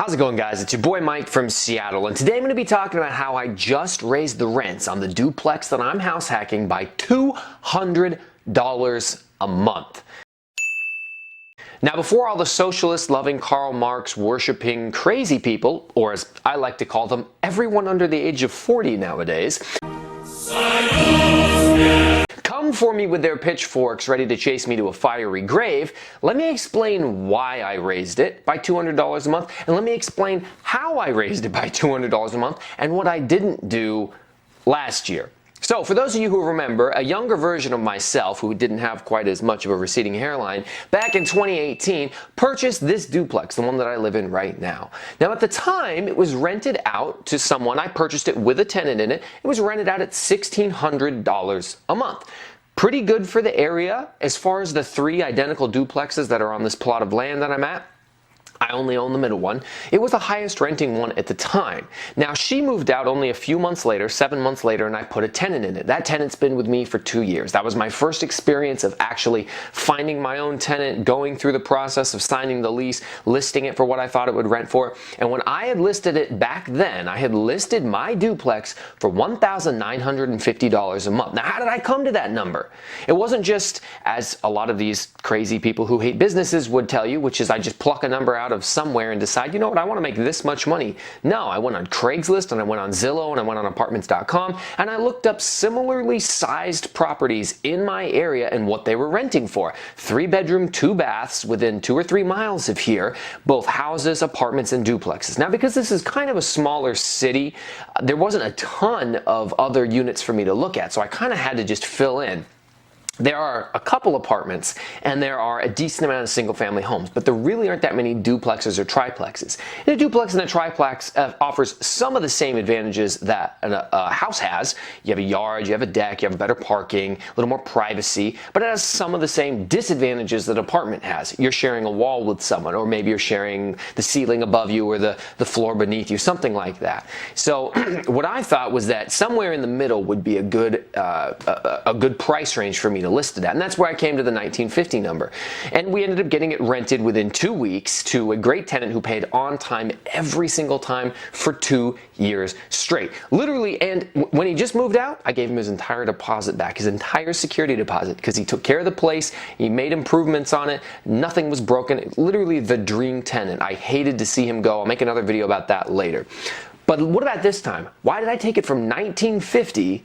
How's it going, guys? It's your boy Mike from Seattle, and today I'm going to be talking about how I just raised the rents on the duplex that I'm house hacking by $200 a month. Now, before all the socialist-loving, Karl Marx worshipping crazy people, or as I like to call them, everyone under the age of 40 nowadays, come for me with their pitchforks ready to chase me to a fiery grave, let me explain why I raised it by $200 a month, and let me explain how I raised it by $200 a month and what I didn't do last year. So, for those of you who remember, a younger version of myself, who didn't have quite as much of a receding hairline, back in 2018, purchased this duplex, the one that I live in right now. Now, at the time, it was rented out to someone. I purchased it with a tenant in it. It was rented out at $1,600 a month. Pretty good for the area. As far as the three identical duplexes that are on this plot of land that I'm at, I only own the middle one. It was the highest renting one at the time. Now, she moved out only a few months later, 7 months later, and I put a tenant in it. That tenant's been with me for 2 years. That was my first experience of actually finding my own tenant, going through the process of signing the lease, listing it for what I thought it would rent for. And when I had listed it back then, I had listed my duplex for $1,950 a month. Now, how did I come to that number? It wasn't just, as a lot of these crazy people who hate businesses would tell you, which is I just pluck a number out of somewhere and decide, you know what, I want to make this much money. No, I went on Craigslist and I went on Zillow and I went on apartments.com and I looked up similarly sized properties in my area and what they were renting for. 3-bedroom, 2 baths within 2 or 3 miles of here, both houses, apartments, and duplexes. Now, because this is kind of a smaller city, there wasn't a ton of other units for me to look at, so I kind of had to just fill in. There are a couple apartments and there are a decent amount of single-family homes, but there really aren't that many duplexes or triplexes. And a duplex and a triplex offers some of the same advantages that a house has. You have a yard, you have a deck, you have better parking, a little more privacy, but it has some of the same disadvantages that an apartment has. You're sharing a wall with someone, or maybe you're sharing the ceiling above you or the floor beneath you, something like that. So what I thought was that somewhere in the middle would be a good price range for me to list it at, and that's where I came to the 1950 number. And we ended up getting it rented within 2 weeks to a great tenant who paid on time every single time for 2 years straight. Literally, and when he just moved out, I gave him his entire deposit back, his entire security deposit, because he took care of the place, he made improvements on it, nothing was broken. Literally the dream tenant. I hated to see him go. I'll make another video about that later. But what about this time? Why did I take it from 1950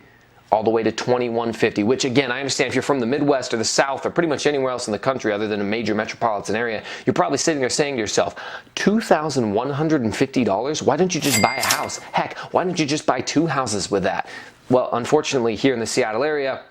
all the way to $2,150, which again, I understand if you're from the Midwest or the South or pretty much anywhere else in the country other than a major metropolitan area, you're probably sitting there saying to yourself, $2,150? Why don't you just buy a house? Heck, why don't you just buy 2 houses with that? Well, unfortunately, here in the Seattle area,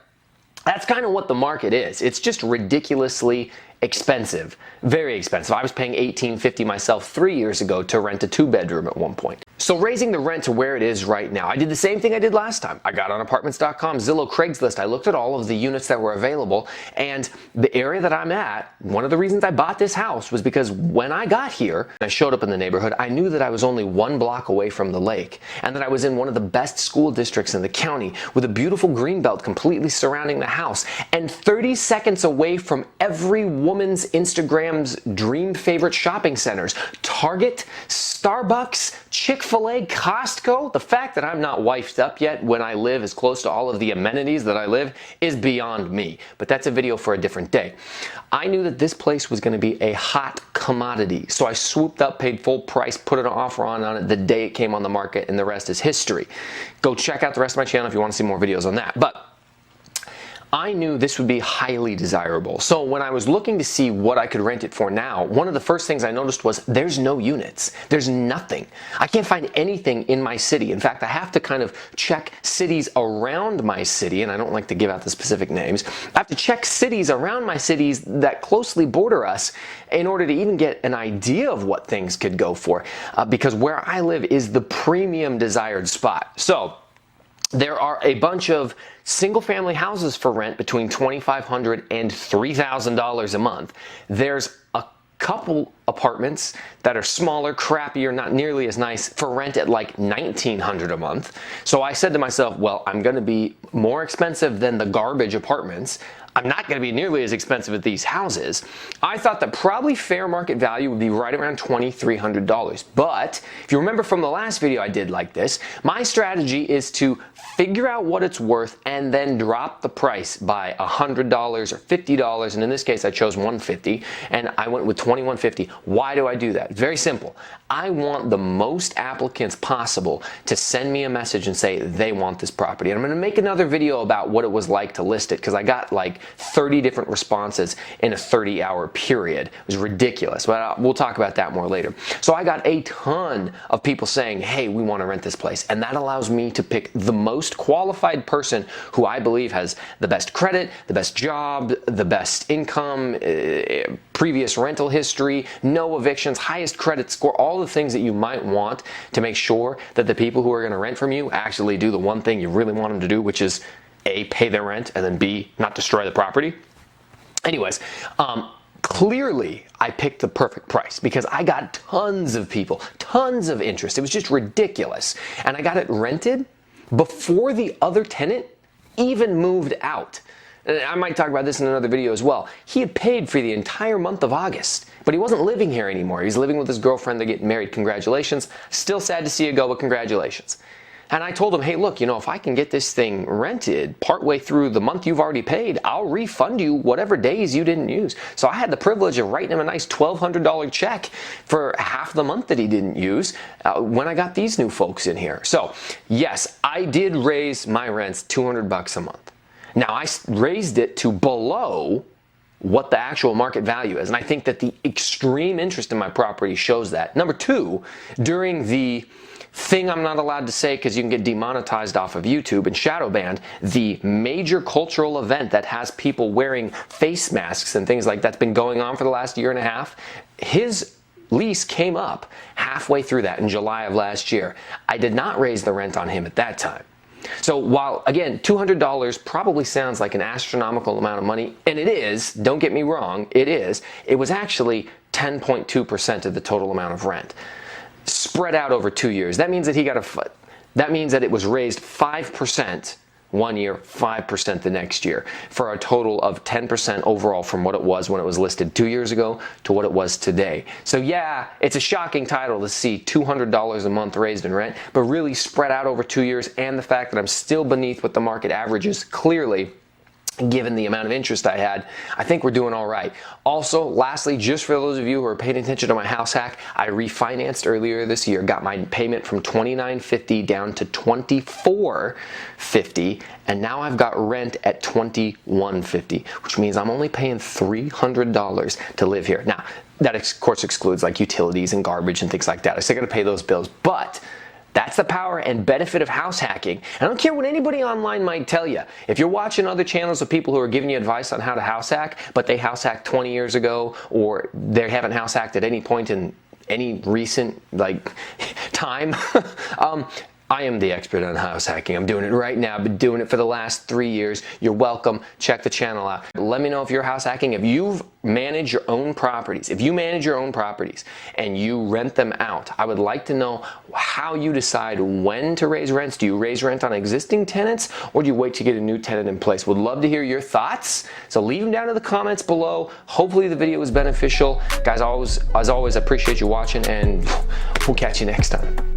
that's kind of what the market is. It's just ridiculously expensive, very expensive. I was paying $1,850 myself 3 years ago to rent a 2-bedroom at one point. So raising the rent to where it is right now, I did the same thing I did last time. I got on apartments.com, Zillow, Craigslist. I looked at all of the units that were available, and the area that I'm at, one of the reasons I bought this house was because when I got here, I showed up in the neighborhood, I knew that I was only 1 block away from the lake, and that I was in one of the best school districts in the county with a beautiful green belt completely surrounding the house, and 30 seconds away from every woman's Instagram's dream favorite shopping centers. Target, Starbucks, Chick-fil-A, Costco. The fact that I'm not wifed up yet when I live as close to all of the amenities that I live is beyond me. But that's a video for a different day. I knew that this place was going to be a hot commodity. So I swooped up, paid full price, put an offer on it the day it came on the market, and the rest is history. Go check out the rest of my channel if you want to see more videos on that. But I knew this would be highly desirable. So when I was looking to see what I could rent it for now, one of the first things I noticed was there's no units. There's nothing. I can't find anything in my city. In fact, I have to kind of check cities around my city, and I don't like to give out the specific names. I have to check cities around my cities that closely border us in order to even get an idea of what things could go for, because where I live is the premium desired spot. So there are a bunch of single-family houses for rent between $2,500 and $3,000 a month. There's a couple apartments that are smaller, crappier, not nearly as nice for rent at like $1,900 a month. So I said to myself, well, I'm going to be more expensive than the garbage apartments. I'm not going to be nearly as expensive as these houses. I thought that probably fair market value would be right around $2,300. But if you remember from the last video I did like this, my strategy is to figure out what it's worth and then drop the price by $100 or $50. And in this case, I chose $150 and I went with $2,150. Why do I do that? Very simple. I want the most applicants possible to send me a message and say they want this property. And I'm going to make another video about what it was like to list it, because I got like 30 different responses in a 30-hour period. It was ridiculous, but we'll talk about that more later. So I got a ton of people saying, hey, we want to rent this place. And that allows me to pick the most qualified person who I believe has the best credit, the best job, the best income, previous rental history, no evictions, highest credit score, all the things that you might want to make sure that the people who are going to rent from you actually do the one thing you really want them to do, which is A, pay their rent, and then B, not destroy the property. Anyways, clearly I picked the perfect price because I got tons of people, tons of interest. It was just ridiculous. And I got it rented before the other tenant even moved out. And I might talk about this in another video as well. He had paid for the entire month of August, but he wasn't living here anymore. He's living with his girlfriend. They're getting married. Congratulations. Still sad to see you go, but congratulations. And I told him, hey, look, if I can get this thing rented partway through the month you've already paid, I'll refund you whatever days you didn't use. So I had the privilege of writing him a nice $1,200 check for half the month that he didn't use when I got these new folks in here. So yes, I did raise my rents $200 a month. Now I raised it to below what the actual market value is. And I think that the extreme interest in my property shows that. Number two, during the thing I'm not allowed to say because you can get demonetized off of YouTube and shadow banned, the major cultural event that has people wearing face masks and things like that's been going on for the last year and a half, his lease came up halfway through that in July of last year. I did not raise the rent on him at that time. So while, again, $200 probably sounds like an astronomical amount of money, and it is, don't get me wrong, it was actually 10.2% of the total amount of rent spread out over 2 years. That means that that means that it was raised 5% 1 year, 5% the next year, for a total of 10% overall from what it was when it was listed 2 years ago to what it was today. So yeah, it's a shocking title to see $200 a month raised in rent, but really spread out over 2 years, and the fact that I'm still beneath what the market average is, clearly, given the amount of interest I had, I think we're doing all right. Also, lastly, just for those of you who are paying attention to my house hack, I refinanced earlier this year, got my payment from $2,950 down to $2,450, and now I've got rent at $2,150, which means I'm only paying $300 to live here. Now, that of course excludes like utilities and garbage and things like that. I still got to pay those bills, but that's the power and benefit of house hacking. And I don't care what anybody online might tell you. If you're watching other channels of people who are giving you advice on how to house hack, but they house hacked 20 years ago, or they haven't house hacked at any point in any recent time, I am the expert on house hacking. I'm doing it right now. I've been doing it for the last 3 years. You're welcome. Check the channel out. Let me know if you're house hacking. If you've managed your own properties, and you rent them out, I would like to know how you decide when to raise rents. Do you raise rent on existing tenants, or do you wait to get a new tenant in place? Would love to hear your thoughts. So leave them down in the comments below. Hopefully the video was beneficial. Guys, as always, appreciate you watching, and we'll catch you next time.